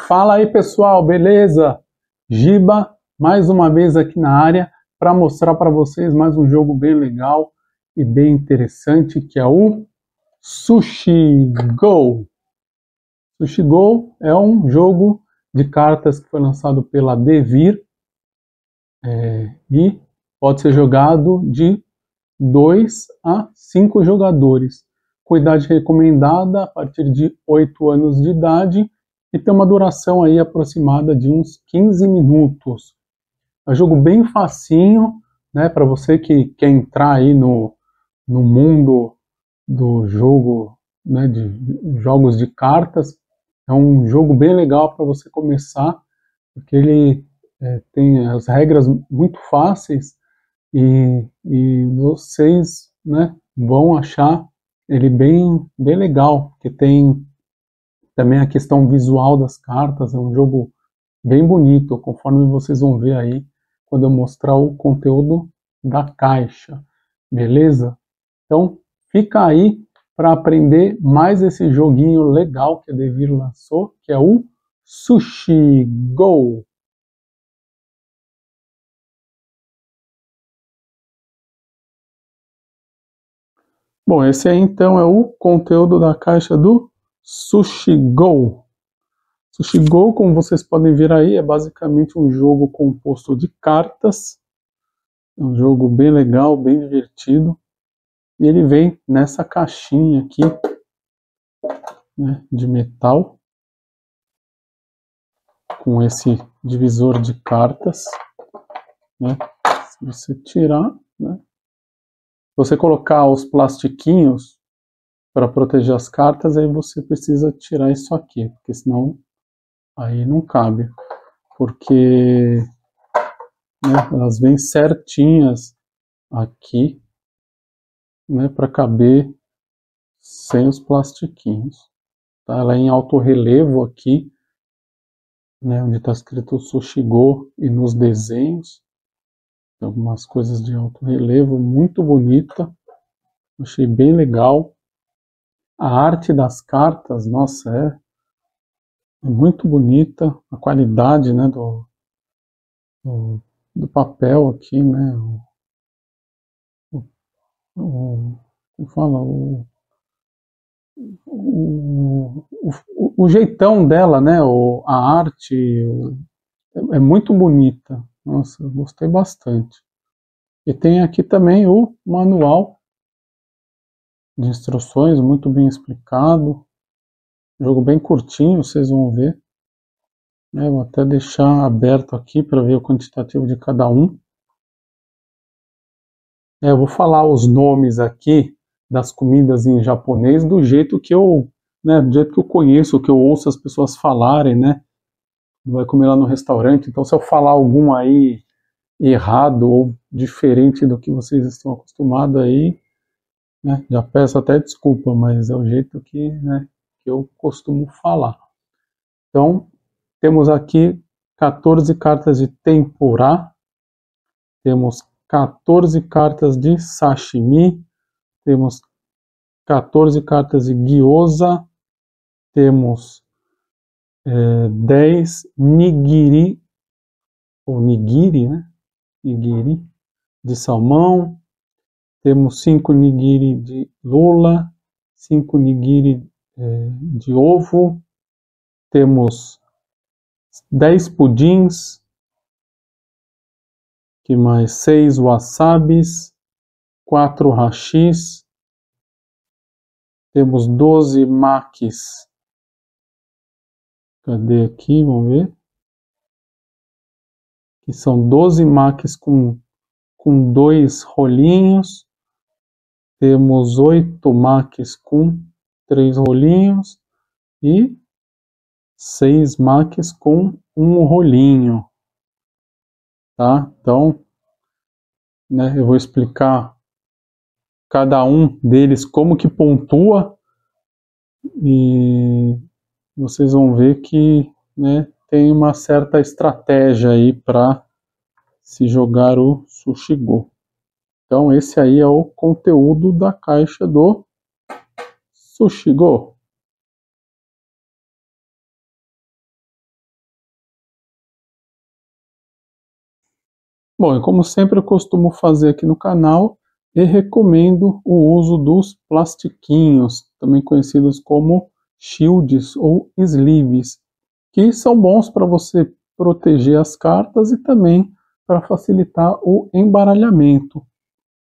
Fala aí pessoal, beleza? Giba, mais uma vez aqui na área para mostrar para vocês mais um jogo bem legal e bem interessante, que é o Sushi Go. Sushi Go é um jogo de cartas que foi lançado pela Devir e pode ser jogado de 2 a 5 jogadores, com idade recomendada a partir de 8 anos de idade e tem uma duração aí aproximada de uns 15 minutos. É um jogo bem facinho, né, para você que quer entrar aí no mundo do jogo, né, de jogos de cartas. É um jogo bem legal para você começar, porque ele tem as regras muito fáceis e vocês, né, vão achar ele bem legal, porque tem também a questão visual das cartas. É um jogo bem bonito, conforme vocês vão ver aí quando eu mostrar o conteúdo da caixa, beleza? Então fica aí para aprender mais esse joguinho legal que a Devir lançou, que é o Sushi Go. Bom, esse aí então é o conteúdo da caixa do Sushi Go. Sushi Go, como vocês podem ver aí, é basicamente um jogo composto de cartas. É um jogo bem legal, bem divertido. E ele vem nessa caixinha aqui, né, de metal, com esse divisor de cartas, né? Se você tirar, né, se você colocar os plastiquinhos para proteger as cartas, aí você precisa tirar isso aqui, porque senão aí não cabe, porque, né, elas vêm certinhas aqui, né, para caber sem os plastiquinhos. Tá? Ela é em alto relevo aqui, né, onde está escrito Sushi Go, e nos desenhos tem algumas coisas de alto relevo, muito bonita, achei bem legal. A arte das cartas, nossa, é muito bonita, a qualidade, né, do papel aqui, né, como fala, o jeitão dela, né, a arte, é muito bonita. Nossa, eu gostei bastante. E tem aqui também o manual de instruções, muito bem explicado. Jogo bem curtinho, vocês vão ver. Vou até deixar aberto aqui para ver o quantitativo de cada um. Eu vou falar os nomes aqui das comidas em japonês do jeito que eu, né, do jeito que eu conheço, que eu ouço as pessoas falarem, né? Vai comer lá no restaurante, então se eu falar algum aí errado ou diferente do que vocês estão acostumados aí, né, já peço até desculpa, mas é o jeito que, né, que eu costumo falar. Então, temos aqui 14 cartas de tempurá, temos 14 cartas de sashimi, temos 14 cartas de gyoza, temos 10 nigiri, ou nigiri, né? Nigiri de salmão, temos 5 nigiri de lula, 5 nigiri de ovo, temos 10 pudins, que mais? 6 wasabis, 4 hashis, temos 12 makis. Cadê aqui? Vamos ver. Que são 12 makis com 2 rolinhos. Temos 8 makis com 3 rolinhos. E 6 makis com 1 rolinho. Tá? Então, né, eu vou explicar cada um deles como que pontua. E vocês vão ver que, né, tem uma certa estratégia aí para se jogar o Sushi Go. Então esse aí é o conteúdo da caixa do Sushi Go. Bom, e como sempre eu costumo fazer aqui no canal, e recomendo o uso dos plastiquinhos, também conhecidos como shields ou sleeves, que são bons para você proteger as cartas e também para facilitar o embaralhamento.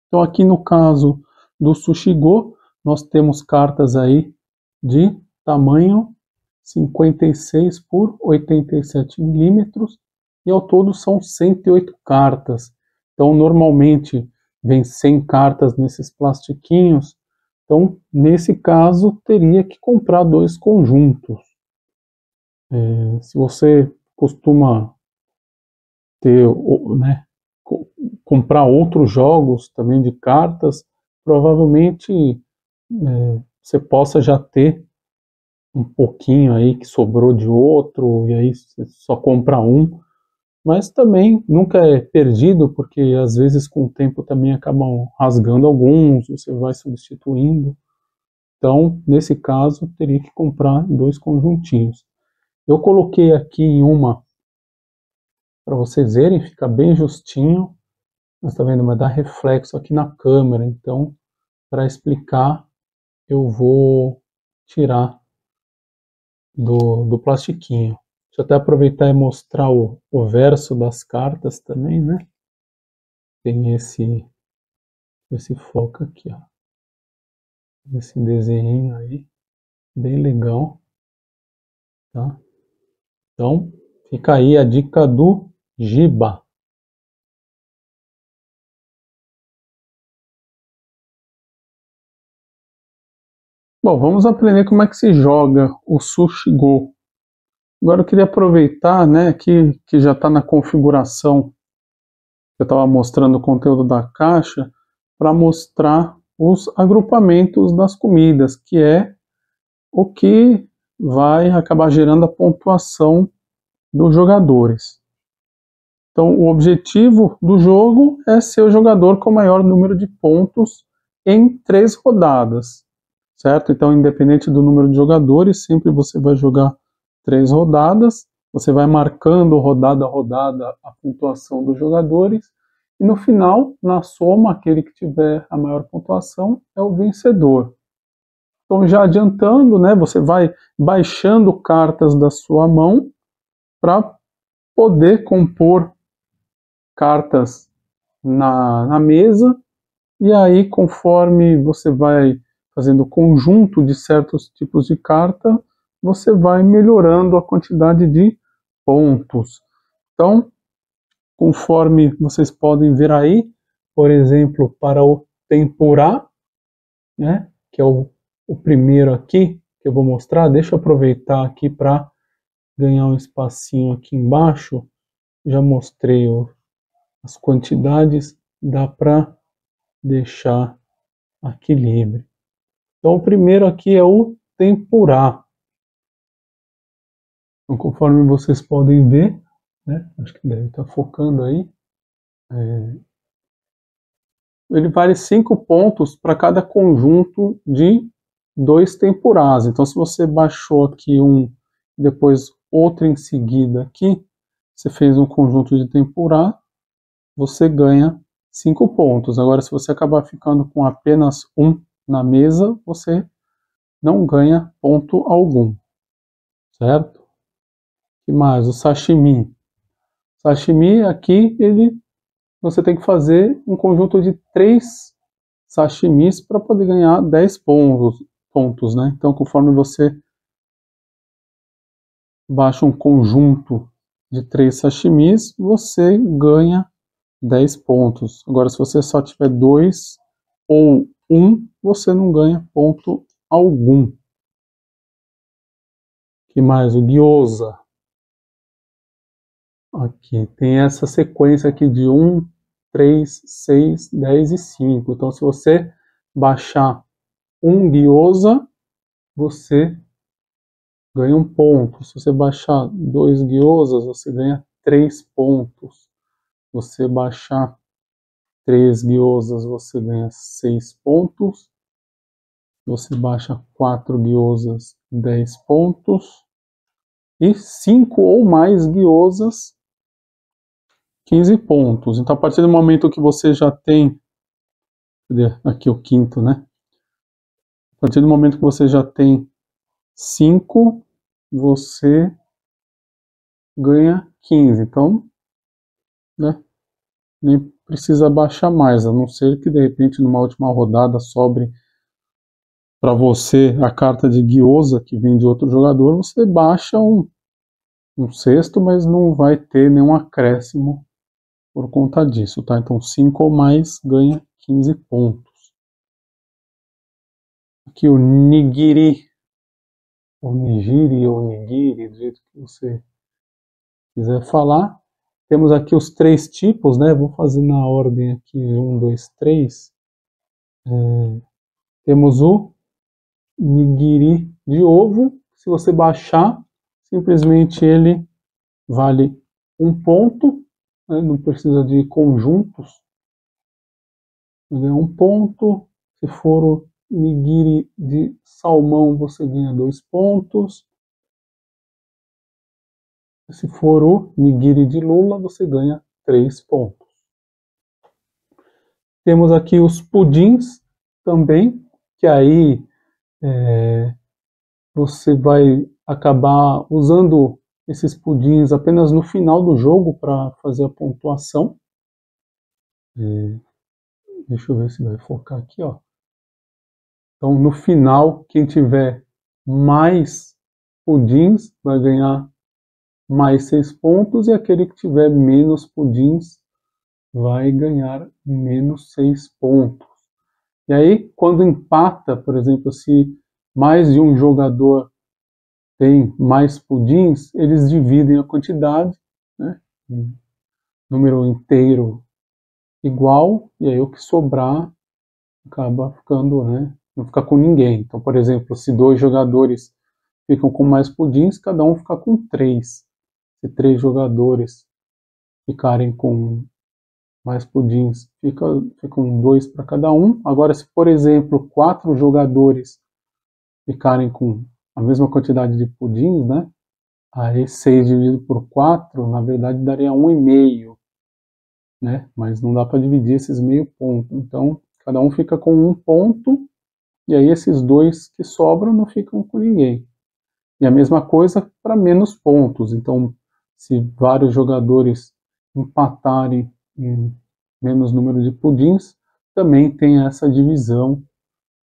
Então aqui no caso do Sushi Go, nós temos cartas aí de tamanho 56 por 87 milímetros e ao todo são 108 cartas. Então normalmente vem 100 cartas nesses plastiquinhos, então nesse caso teria que comprar dois conjuntos. Se você costuma ter, né, comprar outros jogos também de cartas, provavelmente você possa já ter um pouquinho aí que sobrou de outro, e aí você só compra um, mas também nunca é perdido, porque às vezes com o tempo também acabam rasgando alguns, você vai substituindo. Então, nesse caso, teria que comprar dois conjuntinhos. Eu coloquei aqui em uma, para vocês verem, fica bem justinho, mas tá vendo, mas dá reflexo aqui na câmera, então, para explicar, eu vou tirar do plastiquinho. Deixa eu até aproveitar e mostrar o verso das cartas também, né? Tem esse foco aqui, ó. Esse desenho aí, bem legal, tá? Então, fica aí a dica do Giba. Bom, vamos aprender como é que se joga o Sushi Go. Agora eu queria aproveitar, né, que já está na configuração, eu estava mostrando o conteúdo da caixa, para mostrar os agrupamentos das comidas, que é o que vai acabar gerando a pontuação dos jogadores. Então, o objetivo do jogo é ser o jogador com o maior número de pontos em 3 rodadas, certo? Então, independente do número de jogadores, sempre você vai jogar 3 rodadas, você vai marcando rodada a rodada a pontuação dos jogadores, e no final, na soma, aquele que tiver a maior pontuação é o vencedor. Então, já adiantando, né, você vai baixando cartas da sua mão para poder compor cartas na mesa, e aí, conforme você vai fazendo conjunto de certos tipos de carta, você vai melhorando a quantidade de pontos. Então, conforme vocês podem ver aí, por exemplo, para o Tempurá, né, que é o primeiro aqui, que eu vou mostrar, deixa eu aproveitar aqui para ganhar um espacinho aqui embaixo, já mostrei as quantidades, dá para deixar aqui livre. Então o primeiro aqui é o Tempurá. Então, conforme vocês podem ver, né, acho que deve estar focando aí, ele vale 5 pontos para cada conjunto de 2 Tempurás. Então se você baixou aqui um, depois outro em seguida aqui, você fez um conjunto de Tempurá, você ganha 5 pontos. Agora, se você acabar ficando com apenas um na mesa, você não ganha ponto algum, certo? O que mais? O sashimi. Sashimi aqui, você tem que fazer um conjunto de 3 sashimis para poder ganhar 10 pontos, né? Então, conforme você baixa um conjunto de 3 sashimis, você ganha 10 pontos. Agora, se você só tiver 2 ou 1, você não ganha ponto algum. Que mais? O gyoza. Aqui tem essa sequência aqui de 1, 3, 6, 10 e 5. Então, se você baixar um gyoza, você ganha um ponto. Se você baixar 2 gyozas, você ganha 3 pontos. Se você baixar 3 gyozas, você ganha 6 pontos. Se você baixa 4 gyozas, 10 pontos. E 5 ou mais gyozas, 15 pontos. Então, a partir do momento que você já tem... Cadê? Aqui o quinto, né? A partir do momento que você já tem 5, você ganha 15. Então, né, nem precisa baixar mais, a não ser que de repente numa última rodada sobre para você a carta de Gyoza que vem de outro jogador, você baixa um sexto, mas não vai ter nenhum acréscimo por conta disso, tá? Então 5 ou mais ganha 15 pontos. Aqui o Nigiri, ou Nigiri, ou Nigiri, do jeito que você quiser falar. Temos aqui os 3 tipos, né? Vou fazer na ordem aqui, 1, 2, 3. Temos o nigiri de ovo. Se você baixar, simplesmente ele vale 1 ponto, né? Não precisa de conjuntos. Ele é 1 ponto. Se for o nigiri de salmão, você ganha 2 pontos. Se for o nigiri de lula, você ganha 3 pontos. Temos aqui os pudins também, que aí você vai acabar usando esses pudins apenas no final do jogo para fazer a pontuação. Deixa eu ver se vai focar aqui, ó. Então, no final, quem tiver mais pudins vai ganhar mais 6 pontos, e aquele que tiver menos pudins vai ganhar menos 6 pontos. E aí, quando empata, por exemplo, se mais de um jogador tem mais pudins, eles dividem a quantidade, né, um número inteiro igual, e aí o que sobrar acaba ficando, né, não fica com ninguém. Então, por exemplo, se 2 jogadores ficam com mais pudins, cada um fica com 3. Se 3 jogadores ficarem com mais pudins, ficam 2 para cada um. Agora, se, por exemplo, 4 jogadores ficarem com a mesma quantidade de pudins, né? Aí 6 dividido por 4, na verdade, daria 1,5, né? Mas não dá para dividir esses meio ponto. Então, cada um fica com 1 ponto, e aí esses 2 que sobram não ficam com ninguém. E a mesma coisa para menos pontos. Então, se vários jogadores empatarem em menos número de pudins, também tem essa divisão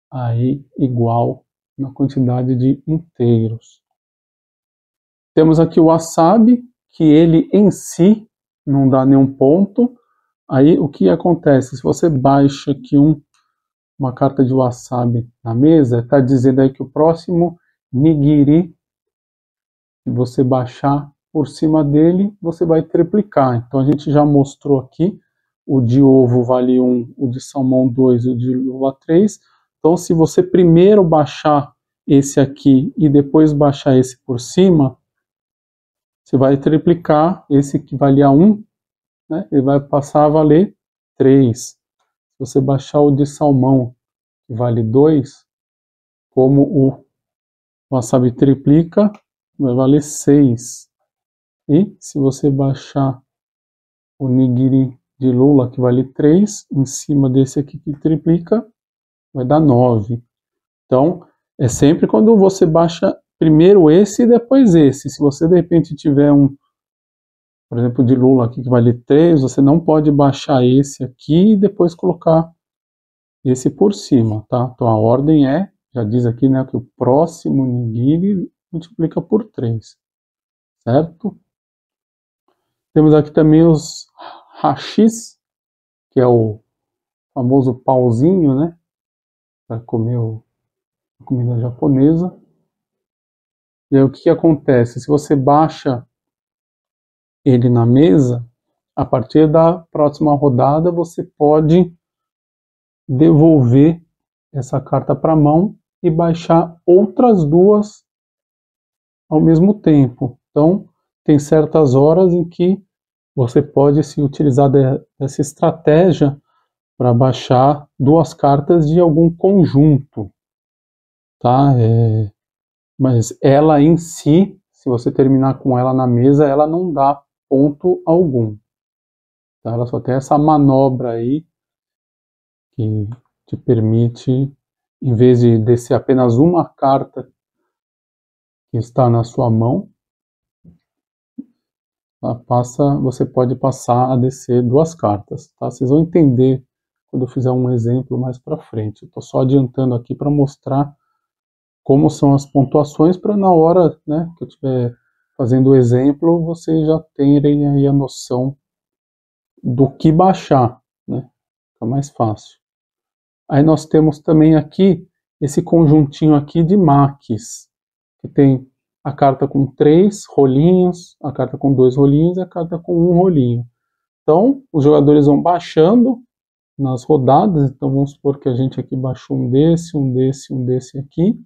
aí igual na quantidade de inteiros. Temos aqui o wasabi, que ele em si não dá nenhum ponto. Aí o que acontece? Se você baixa aqui uma carta de wasabi na mesa, está dizendo aí que o próximo nigiri que você baixar por cima dele, você vai triplicar. Então a gente já mostrou aqui, o de ovo vale 1, o de salmão 2, o de lula 3. Então se você primeiro baixar esse aqui e depois baixar esse por cima, você vai triplicar esse que valia 1, né? Ele vai passar a valer 3. Se você baixar o de salmão, que vale 2, como o wasabi triplica, vai valer 6. E se você baixar o nigiri de lula, que vale 3, em cima desse aqui que triplica, vai dar 9. Então, é sempre quando você baixa primeiro esse e depois esse. Se você de repente tiver por exemplo, de lula aqui que vale 3, você não pode baixar esse aqui e depois colocar esse por cima, tá? Então a ordem já diz aqui, né, que o próximo nigiri multiplica por 3, certo? Temos aqui também os hashis, que é o famoso pauzinho, né, para comer a comida japonesa. E aí o que acontece? Se você baixa ele na mesa, a partir da próxima rodada você pode devolver essa carta para a mão e baixar outras 2 ao mesmo tempo. Então, tem certas horas em que você pode se utilizar dessa estratégia para baixar 2 cartas de algum conjunto, tá? Mas ela em si, se você terminar com ela na mesa, ela não dá ponto algum. Tá? Ela só tem essa manobra aí que te permite, em vez de descer apenas uma carta que está na sua mão, você pode passar a descer duas cartas. Tá? Vocês vão entender quando eu fizer um exemplo mais para frente. Estou só adiantando aqui para mostrar como são as pontuações, para na hora, né, que eu estiver fazendo o exemplo, vocês já terem aí a noção do que baixar, né? Fica mais fácil. Aí nós temos também aqui esse conjuntinho aqui de maques, que tem a carta com 3 rolinhos, a carta com 2 rolinhos e a carta com 1 rolinho. Então, os jogadores vão baixando nas rodadas. Então, vamos supor que a gente aqui baixou um desse, um desse, um desse aqui.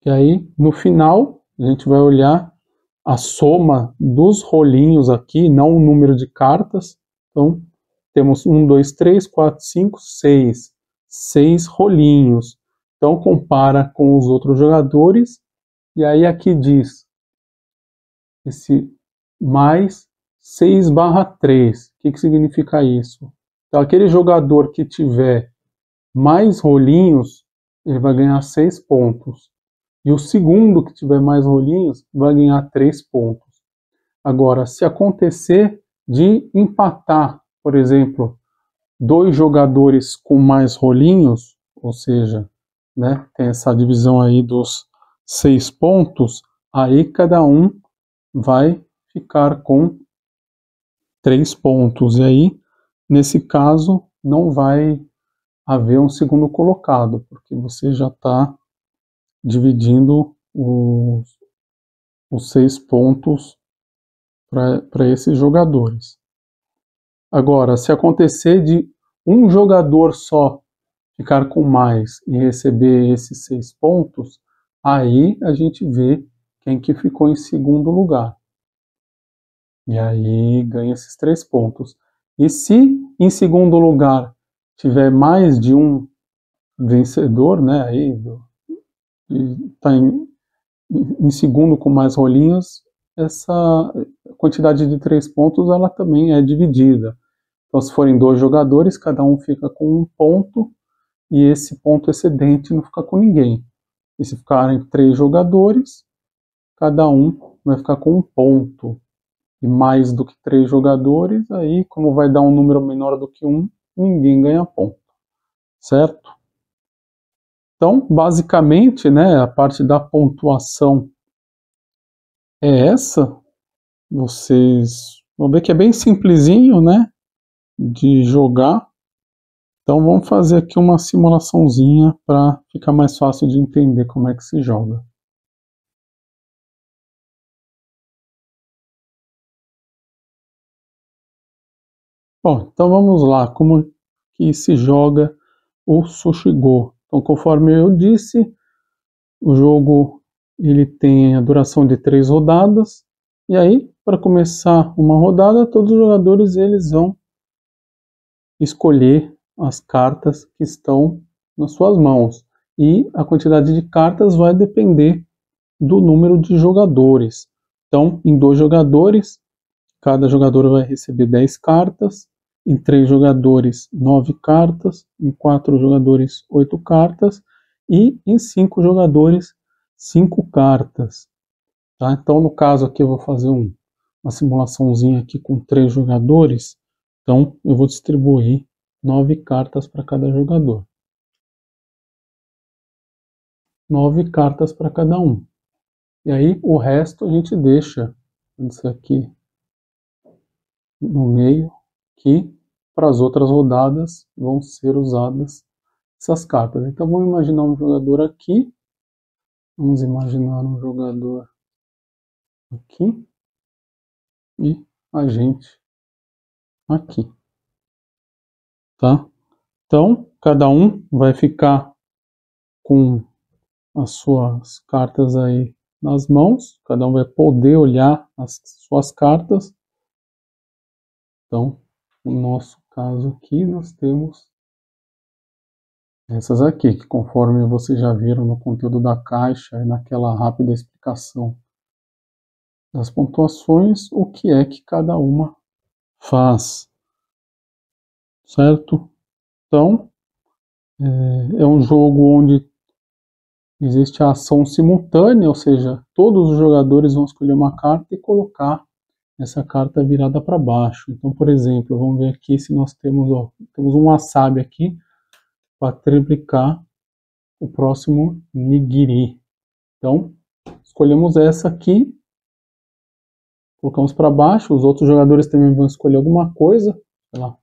E aí, no final, a gente vai olhar a soma dos rolinhos aqui, não o número de cartas. Então, temos 1, 2, 3, 4, 5, 6. 6 rolinhos. Então, compara com os outros jogadores. E aí, aqui diz esse mais 6/3. O que significa isso? Então, aquele jogador que tiver mais rolinhos, ele vai ganhar 6 pontos. E o segundo que tiver mais rolinhos vai ganhar 3 pontos. Agora, se acontecer de empatar, por exemplo, 2 jogadores com mais rolinhos, ou seja, né, tem essa divisão aí dos 6 pontos, aí cada um vai ficar com 3 pontos. E aí, nesse caso, não vai haver um segundo colocado, porque você já está dividindo os 6 pontos para esses jogadores. Agora, se acontecer de um jogador só ficar com mais e receber esses 6 pontos, aí a gente vê quem que ficou em segundo lugar. E aí ganha esses 3 pontos. E se em segundo lugar tiver mais de um vencedor, né, aí está em segundo com mais rolinhos, essa quantidade de 3 pontos ela também é dividida. Então, se forem 2 jogadores, cada um fica com 1 ponto, e esse ponto excedente não fica com ninguém. E se ficarem 3 jogadores, cada um vai ficar com 1 ponto. E mais do que 3 jogadores, aí, como vai dar um número menor do que 1, ninguém ganha ponto. Certo? Então, basicamente, né, a parte da pontuação é essa. Vocês vão ver que é bem simplesinho, né, de jogar. Então vamos fazer aqui uma simulaçãozinha para ficar mais fácil de entender como é que se joga. Bom, então vamos lá, como que se joga o Sushi Go. Então, conforme eu disse, o jogo ele tem a duração de 3 rodadas, e aí, para começar uma rodada, todos os jogadores eles vão escolher as cartas que estão nas suas mãos. E a quantidade de cartas vai depender do número de jogadores. Então, em 2 jogadores, cada jogador vai receber 10 cartas. Em 3 jogadores, 9 cartas. Em 4 jogadores, 8 cartas. E em 5 jogadores, 5 cartas. Tá? Então, no caso aqui, eu vou fazer uma simulaçãozinha aqui com 3 jogadores. Então, eu vou distribuir 9 cartas para cada jogador. 9 cartas para cada um. E aí, o resto a gente deixa isso aqui no meio, que para as outras rodadas vão ser usadas essas cartas. Então, vamos imaginar um jogador aqui. Vamos imaginar um jogador aqui. E a gente aqui. Tá? Então, cada um vai ficar com as suas cartas aí nas mãos, cada um vai poder olhar as suas cartas. Então, no nosso caso aqui, nós temos essas aqui, que conforme vocês já viram no conteúdo da caixa e naquela rápida explicação das pontuações o que é que cada uma faz, certo? Então, é um jogo onde existe a ação simultânea, ou seja, todos os jogadores vão escolher uma carta e colocar essa carta virada para baixo. Então, por exemplo, vamos ver aqui se nós temos, temos um wasabi aqui para triplicar o próximo nigiri. Então, escolhemos essa aqui, colocamos para baixo, os outros jogadores também vão escolher alguma coisa, sei lá,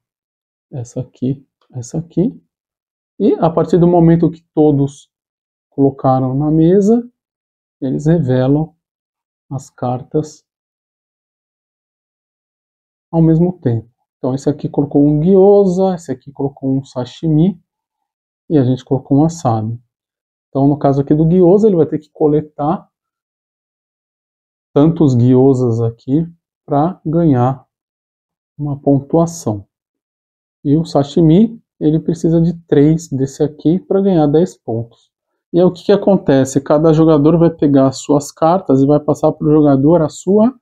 essa aqui, e a partir do momento que todos colocaram na mesa, eles revelam as cartas ao mesmo tempo. Então esse aqui colocou um gyoza, esse aqui colocou um sashimi e a gente colocou um wasabi. Então no caso aqui do gyoza ele vai ter que coletar tantos gyozas aqui para ganhar uma pontuação. E o sashimi ele precisa de 3 desse aqui para ganhar 10 pontos. E aí o que acontece? Cada jogador vai pegar as suas cartas e vai passar para o jogador à sua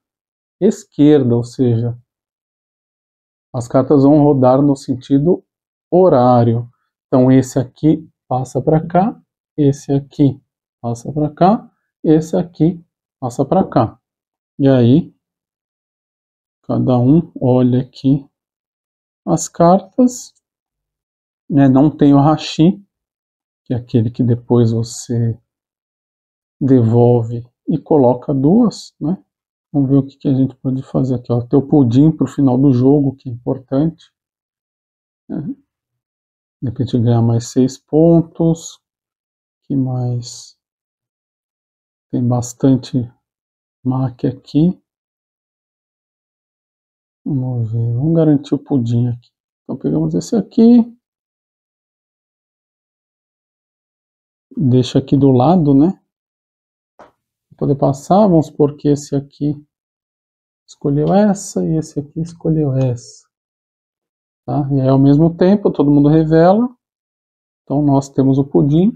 esquerda, ou seja, as cartas vão rodar no sentido horário. Então esse aqui passa para cá, esse aqui passa para cá, esse aqui passa para cá. E aí, cada um olha aqui as cartas, né? Não tem o hashi, que é aquele que depois você devolve e coloca duas, né? Vamos ver o que a gente pode fazer aqui, ó. Ter o pudim para o final do jogo, que é importante. De repente ganhar mais 6 pontos. Que mais? Tem bastante maqui aqui. Vamos ver, vamos garantir o pudim aqui. Então pegamos esse aqui. Deixa aqui do lado, né? Para poder passar, vamos supor que esse aqui escolheu essa e esse aqui escolheu essa. Tá? E aí ao mesmo tempo todo mundo revela. Então nós temos o pudim.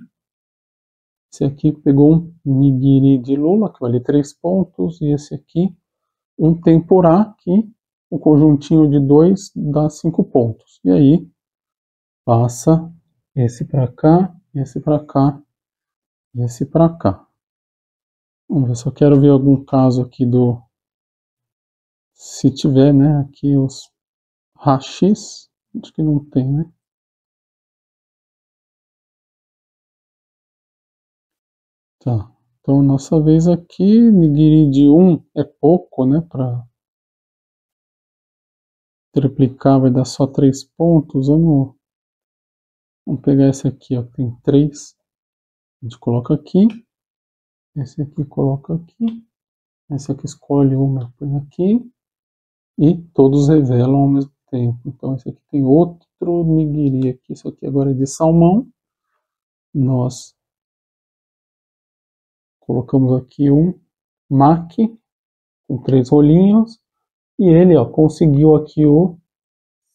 Esse aqui pegou um nigiri de lula, que vale 3 pontos. E esse aqui, um tempurá, que o conjuntinho de 2 dá 5 pontos. E aí passa esse para cá, esse para cá e esse para cá. Vamos ver se eu quero ver algum caso aqui do... Se tiver, né, aqui os hashis. Acho que não tem, né? Tá. Então, nossa vez aqui, nigiri de 1 é pouco, né, para triplicar, vai dar só 3 pontos. Vamos pegar esse aqui, ó, tem 3. A gente coloca aqui. Esse aqui coloca aqui. Esse aqui escolhe uma, põe aqui. E todos revelam ao mesmo tempo. Então, esse aqui tem outro nigiri aqui. Isso aqui agora é de salmão. Nós colocamos aqui um maqui com 3 rolinhos. E ele, ó, conseguiu aqui o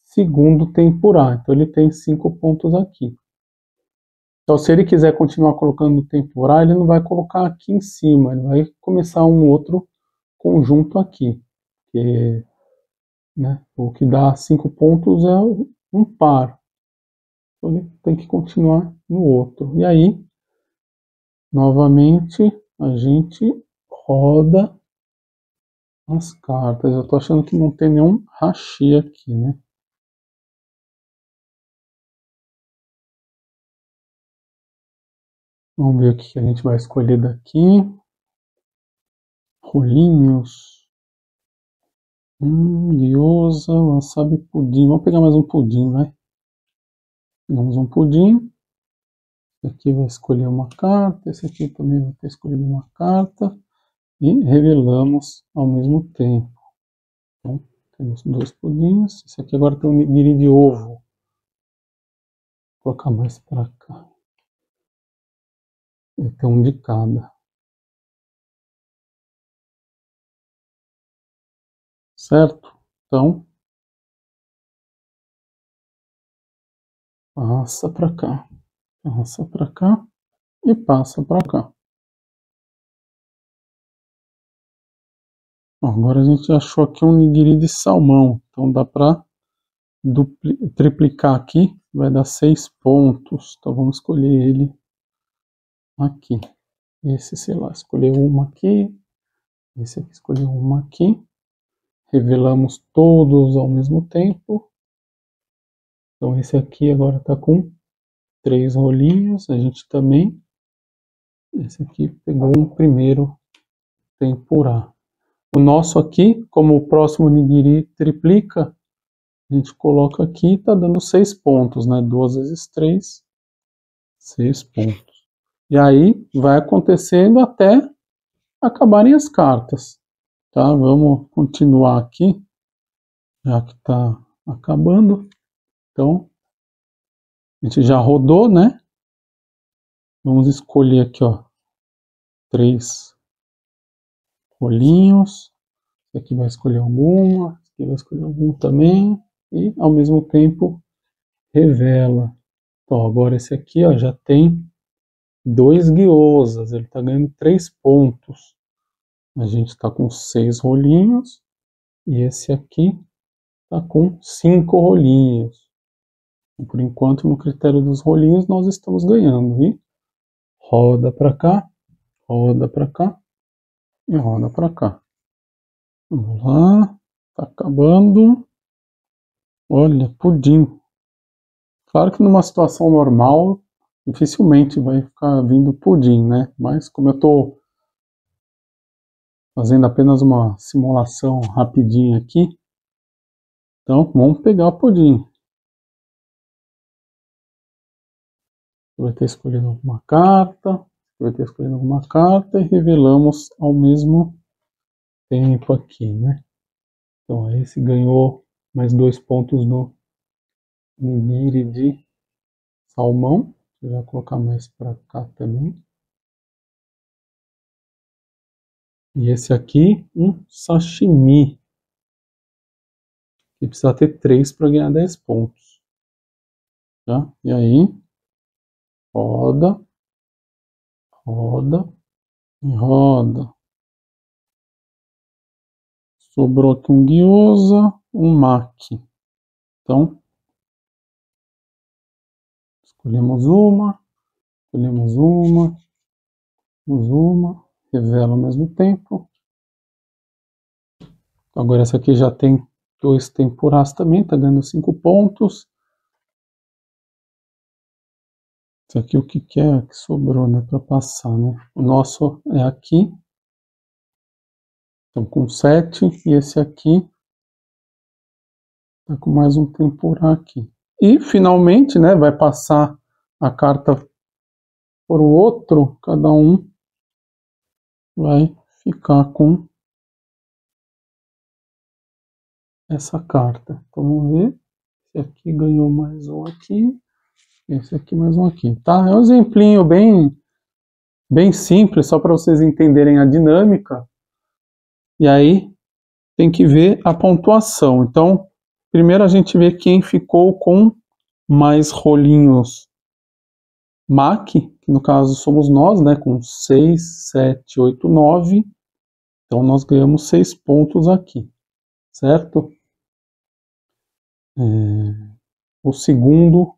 segundo tempurá. Então, ele tem 5 pontos aqui. Então, se ele quiser continuar colocando tempurá, ele não vai colocar aqui em cima. Ele vai começar um outro conjunto aqui. Que, né, o que dá 5 pontos é um par. Então, ele tem que continuar no outro. E aí, novamente, a gente roda as cartas. Eu tô achando que não tem nenhum hashi aqui, né? Vamos ver o que a gente vai escolher daqui. Rolinhos. Gyoza, wasabi, pudim. Vamos pegar mais um pudim, vai. Pegamos um pudim. Esse aqui vai escolher uma carta. Esse aqui também vai ter escolhido uma carta. E revelamos ao mesmo tempo. Então, temos 2 pudins. Esse aqui agora tem um nigiri de ovo. Vou colocar mais para cá. Tem um de cada. Certo? Então, passa para cá. Passa para cá. E passa para cá. Agora a gente achou aqui um nigiri de salmão, então dá para triplicar aqui, vai dar 6 pontos. Então vamos escolher ele aqui. Esse, sei lá, escolher uma aqui, esse aqui escolher uma aqui. Revelamos todos ao mesmo tempo. Então esse aqui agora está com 3 rolinhos, a gente também. Esse aqui pegou um primeiro tempurá. O nosso aqui, como o próximo nigiri triplica, a gente coloca aqui e está dando 6 pontos, né? 2 vezes 3, 6 pontos. E aí vai acontecendo até acabarem as cartas. Tá? Vamos continuar aqui, já que está acabando. Então, a gente já rodou, né? Vamos escolher aqui, ó, 3 rolinhos. Esse aqui vai escolher alguma, esse aqui vai escolher algum também. E, ao mesmo tempo, revela. Então, agora esse aqui, ó, já tem 2 guiosas, ele está ganhando 3 pontos. A gente está com 6 rolinhos. E esse aqui está com 5 rolinhos. Por enquanto, no critério dos rolinhos, nós estamos ganhando. E roda para cá, roda para cá e roda para cá. Vamos lá, tá acabando. Olha, pudim. Claro que numa situação normal, dificilmente vai ficar vindo pudim, né? Mas como eu estou fazendo apenas uma simulação rapidinha aqui, então vamos pegar pudim. Vai ter escolhido alguma carta, vai ter escolhido alguma carta e revelamos ao mesmo tempo aqui, né? Então esse ganhou mais 2 pontos no nigiri de salmão. Vou colocar mais para cá também. E esse aqui, um sashimi. Que precisa ter 3 para ganhar 10 pontos. Tá? E aí, roda, roda e roda. Sobrou aqui um gyoza, um maqui. Então, escolhemos uma, revela ao mesmo tempo. Agora essa aqui já tem 2 tempurás também, tá ganhando 5 pontos. Isso aqui o que é que sobrou, né, para passar, né? O nosso é aqui. Então com 7 e esse aqui tá com mais um tempurá aqui. E finalmente, né, vai passar a carta por o outro, cada um vai ficar com essa carta. Então vamos ver. Esse aqui ganhou mais um aqui. Esse aqui mais um aqui, tá? É um exemplinho bem simples, só para vocês entenderem a dinâmica. E aí tem que ver a pontuação. Então, primeiro a gente vê quem ficou com mais rolinhos maqui, que no caso somos nós, né? Com 6, 7, 8, 9. Então nós ganhamos 6 pontos aqui, certo? O segundo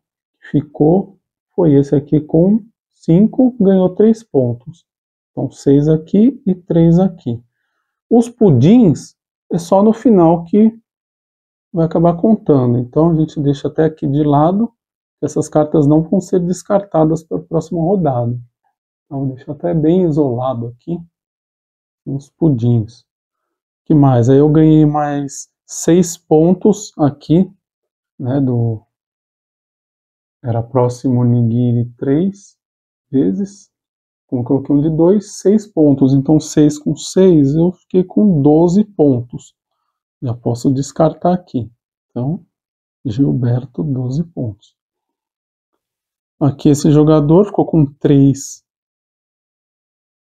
ficou, foi esse aqui com 5, ganhou 3 pontos. Então 6 aqui e 3 aqui. Os pudins é só no final que vai acabar contando. Então a gente deixa até aqui de lado. Essas cartas não vão ser descartadas para a próxima rodada. Então deixa até bem isolado aqui os pudins. O que mais? Aí eu ganhei mais 6 pontos aqui, né, era próximo nigiri 3 vezes. Como coloquei um de 2, 6 pontos. Então 6 com 6 eu fiquei com 12 pontos. Já posso descartar aqui. Então, Gilberto, 12 pontos. Aqui esse jogador ficou com 3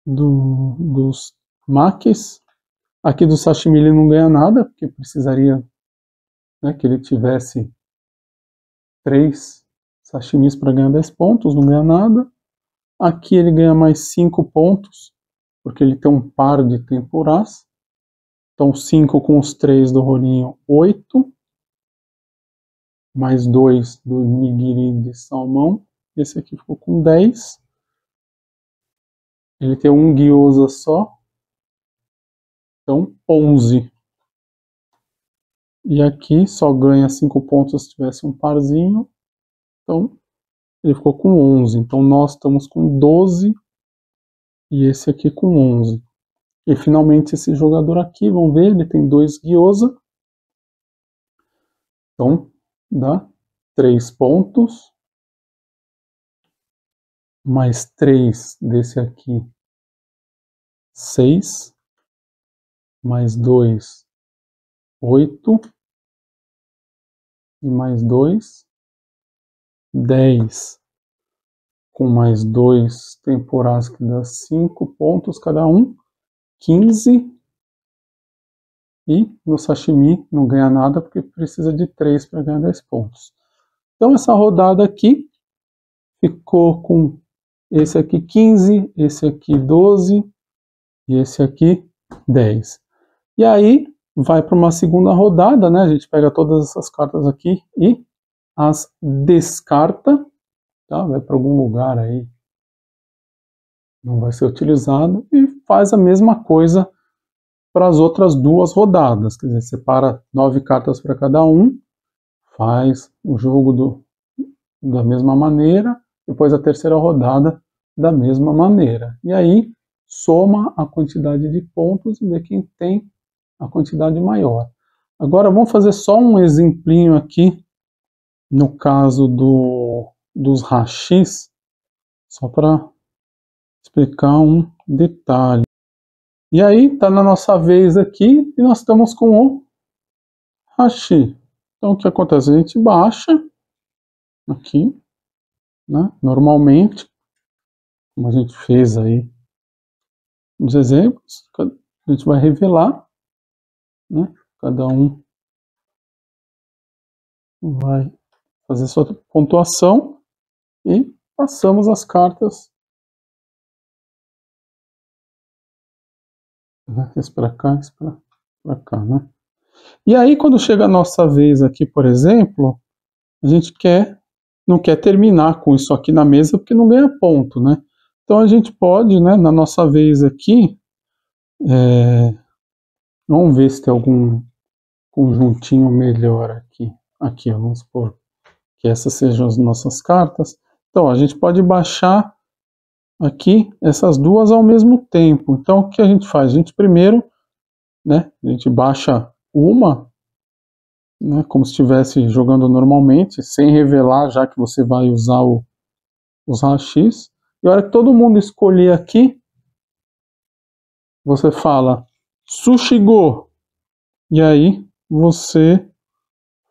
dos maquis. Aqui do sashimi ele não ganha nada, porque precisaria, né, que ele tivesse 3 sashimis para ganhar 10 pontos, não ganha nada. Aqui ele ganha mais 5 pontos, porque ele tem um par de tempurás. Então 5 com os 3 do rolinho, 8. Mais 2 do nigiri de salmão. Esse aqui ficou com 10. Ele tem um gyoza só. Então 11. E aqui só ganha 5 pontos se tivesse um parzinho. Então ele ficou com 11. Então nós estamos com 12. E esse aqui com 11. E finalmente esse jogador aqui, vamos ver, ele tem 2 gyoza. Então dá 3 pontos. Mais 3 desse aqui, 6. Mais 2, 8. E mais 2, 10. Com mais 2 temporais, que dá 5 pontos cada um, 15. E no sashimi não ganha nada, porque precisa de 3 para ganhar 10 pontos. Então essa rodada aqui ficou com esse aqui 15, esse aqui 12 e esse aqui 10. E aí vai para uma segunda rodada, né? A gente pega todas essas cartas aqui e as descarta, tá? Vai para algum lugar aí, não vai ser utilizado, e faz a mesma coisa para as outras duas rodadas. Quer dizer, separa 9 cartas para cada um, faz o jogo da mesma maneira, depois a terceira rodada da mesma maneira. E aí soma a quantidade de pontos e vê quem tem a quantidade maior. Agora vamos fazer só um exemplinho aqui, no caso dos hashis, só para explicar um detalhe. E aí está na nossa vez aqui e nós estamos com o hashi. Então o que acontece? A gente baixa aqui, né, normalmente, como a gente fez aí nos exemplos, a gente vai revelar, né, cada um vai fazer sua pontuação e passamos as cartas, né, esse para cá, esse para cá, né. E aí quando chega a nossa vez aqui, por exemplo, a gente não quer terminar com isso aqui na mesa porque não ganha ponto, né. Então a gente pode, né, na nossa vez aqui, vamos ver se tem algum conjuntinho melhor aqui. Aqui, ó, vamos supor que essas sejam as nossas cartas. Então a gente pode baixar aqui essas duas ao mesmo tempo. Então o que a gente faz? A gente primeiro, né, a gente baixa uma, né, como se estivesse jogando normalmente, sem revelar, já que você vai usar os hashis. E a hora que todo mundo escolher aqui, você fala Sushigo. E aí você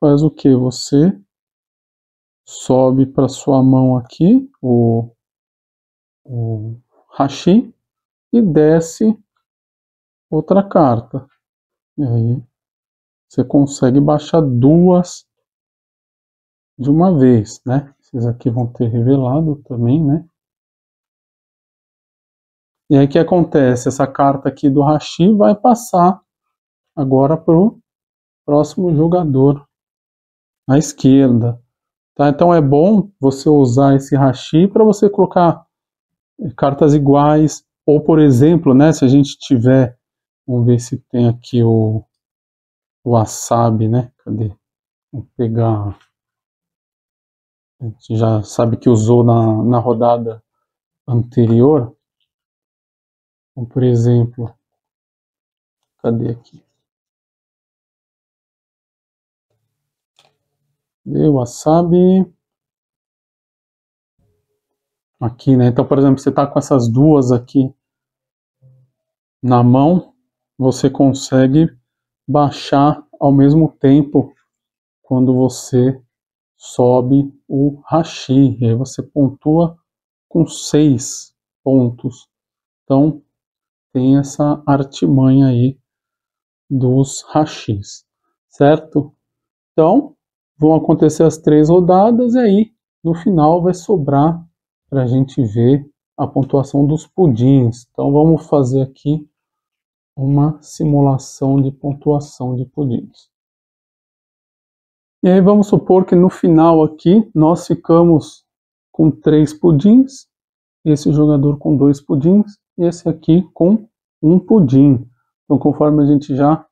faz o que? Você sobe para sua mão aqui o hashi e desce outra carta. E aí você consegue baixar duas de uma vez, né? Esses aqui vão ter revelado também, né? E aí o que acontece? Essa carta aqui do hashi vai passar agora para o próximo jogador à esquerda. Tá? Então é bom você usar esse hashi para você colocar cartas iguais, ou por exemplo, né, se a gente tiver, vamos ver se tem aqui o wasabi, né? Cadê? Vou pegar. A gente já sabe que usou na rodada anterior. Então, por exemplo, cadê aqui? Cadê o wasabi? Aqui, né? Então, por exemplo, você está com essas duas aqui na mão, você consegue baixar ao mesmo tempo quando você sobe o hashi. E aí você pontua com 6 pontos. Então, tem essa artimanha aí dos hashis, certo? Então, vão acontecer as 3 rodadas e aí, no final, vai sobrar para a gente ver a pontuação dos pudins. Então, vamos fazer aqui uma simulação de pontuação de pudins. E aí vamos supor que no final aqui nós ficamos com 3 pudins, esse jogador com 2 pudins e esse aqui com 1 pudim. Então, conforme a gente já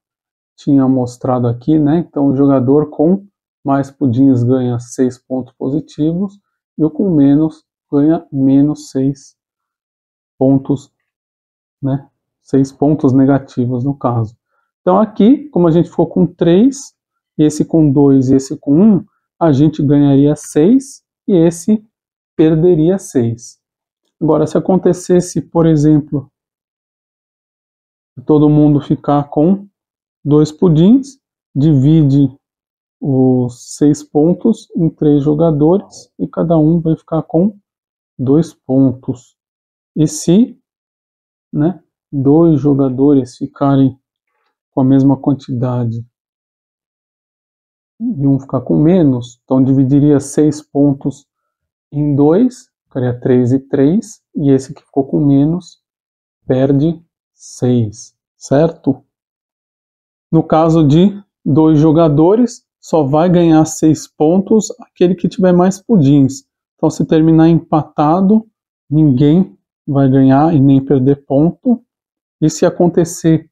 tinha mostrado aqui, né? Então o jogador com mais pudins ganha 6 pontos positivos e o com menos ganha menos 6 pontos, né? 6 pontos negativos no caso. Então aqui, como a gente ficou com 3, esse com 2 e esse com 1, a gente ganharia 6 e esse perderia 6. Agora, se acontecesse, por exemplo, todo mundo ficar com 2 pudins, divide os 6 pontos em 3 jogadores e cada um vai ficar com 2 pontos. E se, né, 2 jogadores ficarem com a mesma quantidade e um ficar com menos, então dividiria 6 pontos em 2, ficaria 3 e 3, e esse que ficou com menos perde 6, certo? No caso de 2 jogadores, só vai ganhar 6 pontos aquele que tiver mais pudins. Então, se terminar empatado, ninguém vai ganhar e nem perder ponto. E se acontecer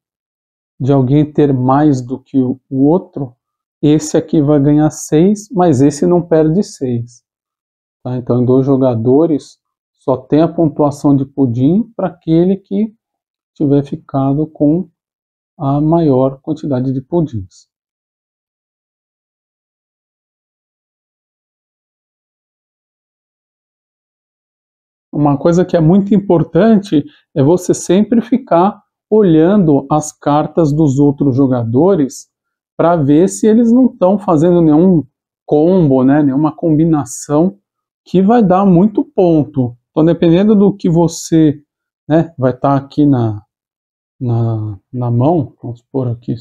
de alguém ter mais do que o outro, esse aqui vai ganhar 6, mas esse não perde 6. Tá? Então, em 2 jogadores, só tem a pontuação de pudim para aquele que tiver ficado com a maior quantidade de pudins. Uma coisa que é muito importante é você sempre ficar olhando as cartas dos outros jogadores para ver se eles não estão fazendo nenhum combo, né, nenhuma combinação que vai dar muito ponto. Então, dependendo do que você, né, vai estar aqui na mão, vamos supor aqui,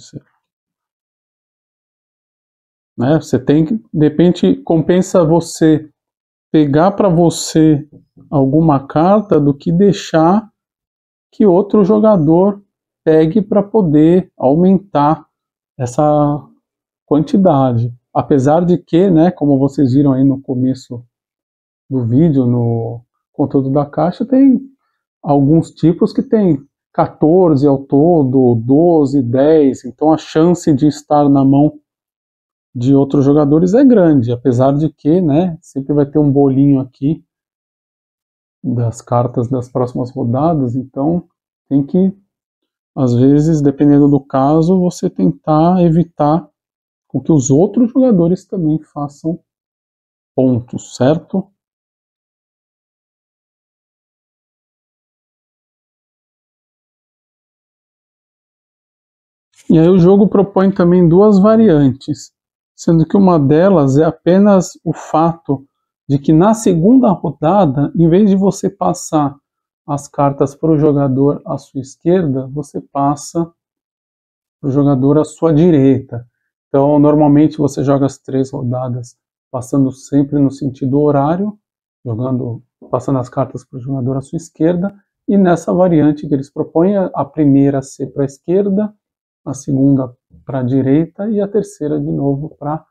né, você tem que, de repente, compensa você pegar para você alguma carta do que deixar que outro jogador pegue para poder aumentar essa quantidade. Apesar de que, né, como vocês viram aí no começo do vídeo, no conteúdo da caixa, tem alguns tipos que tem 14 ao todo, 12, 10, então a chance de estar na mão de outros jogadores é grande, apesar de que, né, sempre vai ter um bolinho aqui das cartas das próximas rodadas, então tem que, às vezes, dependendo do caso, você tentar evitar com que os outros jogadores também façam pontos, certo? E aí o jogo propõe também 2 variantes, sendo que uma delas é apenas o fato de que na segunda rodada, em vez de você passar as cartas para o jogador à sua esquerda, você passa para o jogador à sua direita. Então, normalmente você joga as 3 rodadas passando sempre no sentido horário, passando as cartas para o jogador à sua esquerda, e nessa variante que eles propõem, a primeira ser para a esquerda, a segunda para a direita e a terceira de novo para a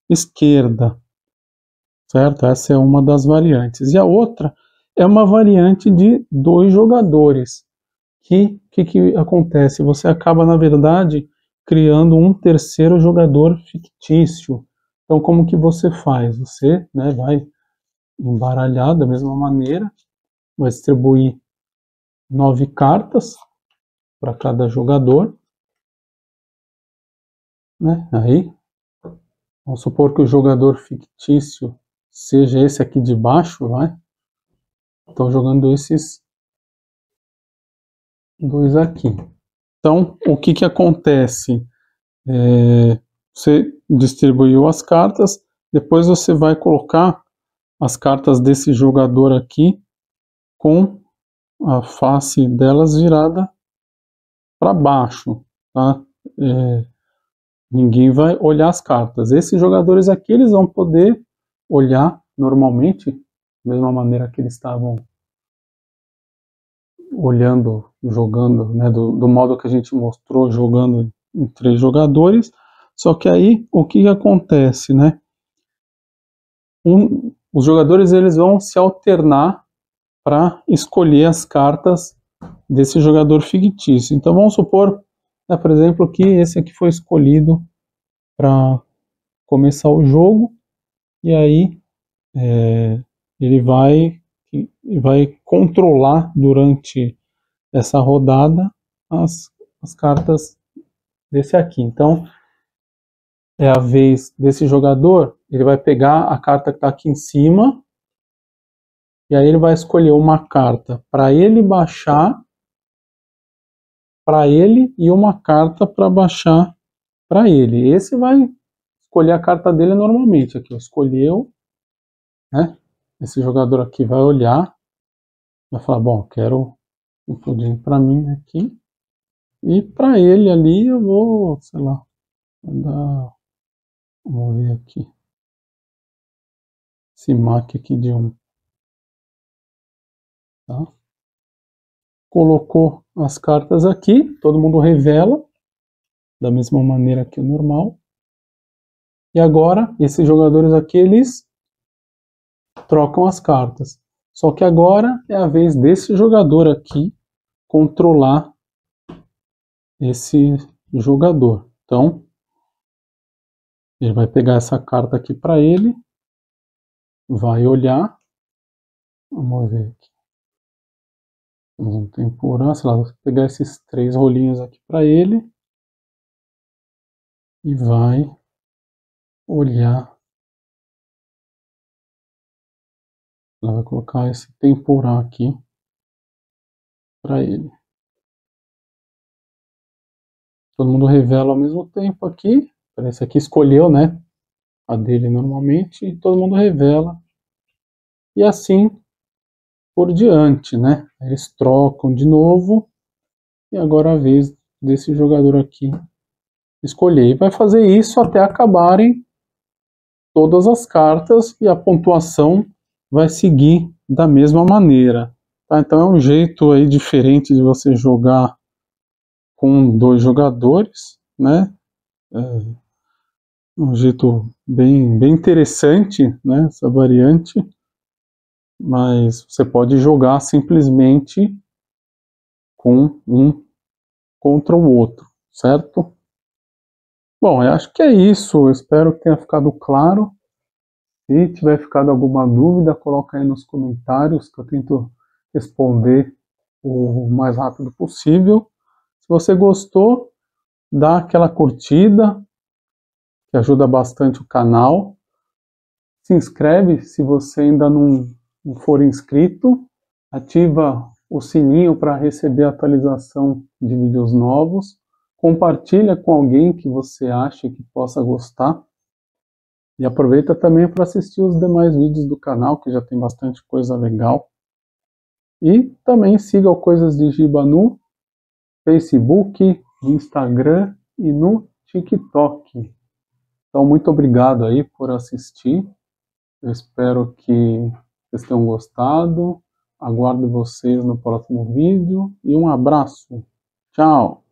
esquerda, certo? Essa é uma das variantes. E a outra é uma variante de 2 jogadores. Que acontece? Você acaba, na verdade, criando um terceiro jogador fictício. Então, como que você faz? Você, né, vai embaralhar da mesma maneira, vai distribuir 9 cartas para cada jogador, né? Aí, vamos supor que o jogador fictício seja esse aqui de baixo, vai? Estou jogando esses 2 aqui. Então, o que acontece? Você distribuiu as cartas, depois você vai colocar as cartas desse jogador aqui com a face delas virada para baixo, tá? Ninguém vai olhar as cartas. Esses jogadores aqui, eles vão poder olhar normalmente, da mesma maneira que eles estavam olhando, jogando, né, do modo que a gente mostrou, jogando em 3 jogadores. Só que aí, o que acontece, né? Os jogadores eles vão se alternar para escolher as cartas desse jogador fictício. Então vamos supor, né, por exemplo, que esse aqui foi escolhido para começar o jogo, e aí ele vai controlar durante essa rodada as cartas desse aqui. Então é a vez desse jogador, ele vai pegar a carta que está aqui em cima, e aí ele vai escolher uma carta para ele baixar, para ele, e uma carta para baixar para ele. Esse vai escolher a carta dele normalmente. Aqui, ó, escolheu, né? Esse jogador aqui vai olhar, vai falar, bom, quero um pudim para mim aqui, e para ele ali eu vou, sei lá, dar, vamos ver aqui, esse MAC aqui de 1, tá? Colocou as cartas aqui, todo mundo revela, da mesma maneira que o normal. E agora, esses jogadores aqui, eles trocam as cartas. Só que agora é a vez desse jogador aqui controlar esse jogador. Então, ele vai pegar essa carta aqui para ele, vai olhar, vamos ver aqui. Vamos temporar, sei lá, vou pegar esses 3 rolinhos aqui para ele e vai olhar. Ela vai colocar esse temporar aqui para ele. Todo mundo revela ao mesmo tempo aqui. Esse aqui escolheu, né? A dele normalmente. E todo mundo revela. E assim por diante, né? Eles trocam de novo. E agora a vez desse jogador aqui escolher. E vai fazer isso até acabarem todas as cartas. E a pontuação vai seguir da mesma maneira. Tá? Então é um jeito aí diferente de você jogar com 2 jogadores, né? Um jeito bem interessante, né? Essa variante, mas você pode jogar simplesmente com um contra o outro, certo? Bom, eu acho que é isso. Eu espero que tenha ficado claro. Se tiver ficado alguma dúvida, coloca aí nos comentários que eu tento responder o mais rápido possível. Se você gostou, dá aquela curtida, que ajuda bastante o canal. Se inscreve se você ainda não for inscrito. Ativa o sininho para receber a atualização de vídeos novos. Compartilha com alguém que você acha que possa gostar. E aproveita também para assistir os demais vídeos do canal, que já tem bastante coisa legal. E também siga o Coisas de Giba no Facebook, no Instagram e no TikTok. Então, muito obrigado aí por assistir. Eu espero que vocês tenham gostado. Aguardo vocês no próximo vídeo. E um abraço. Tchau!